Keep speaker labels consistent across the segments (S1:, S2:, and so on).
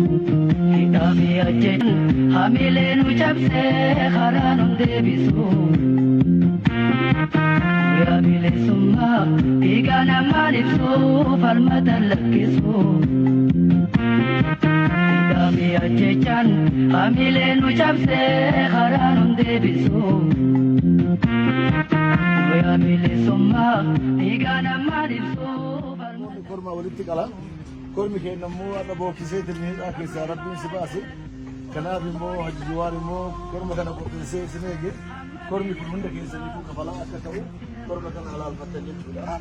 S1: Hidhafi ajjeetu hamilee nu cabsee karaa nu deebisu. Guyyaa bilisummaa dhiiga namaan ibsu falmata lakkisu. Hidhafi ajjeechaan hamilee nu cabsee karaa nu deebisu. Guyyaa bilisummaa dhiiga namaan ibsu.
S2: Korma walitti qala. Kormi keenya immoo akka bookkisee tirniidhaa keessaa rabbiin si baase. Kanaaf immoo Hajji Jawaar immoo korma kana qopheessee isin eege. Kormi kun hunda keessaniifuu kafalaa akka ta'u korma kana alaalfattan jechuudha.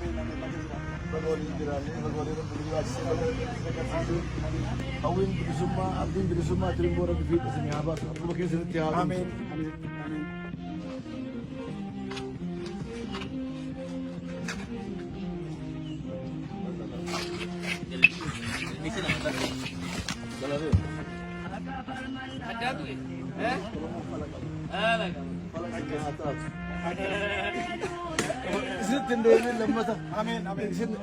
S2: Bagoolii jiraannee bagoolii rabbi jiraachisee bagoolii agarsiisee hawwiin bilisummaa abdiin bilisummaa tirimboo rabbi fiixa isin haa baasu akkuma keessanitti haa
S3: Ameen.
S2: Isitti hin deebiin lammata.
S3: Ameen.
S2: Isin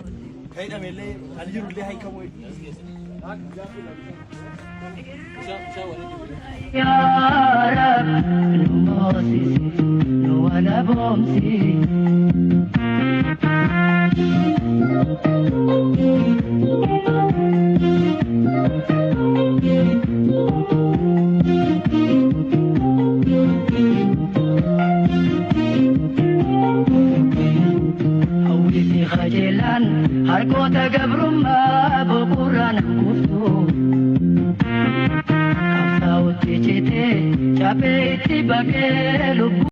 S3: Fayyadameellee aljiruullee haikamu.
S1: Ya Rab, nu moosisi, nu walaboomsi. Hawwisi khajeelaan harkoota gabrummaa boqorraan hanquftu. Qabsaa'utti citee cabee itti baqee lubbuu.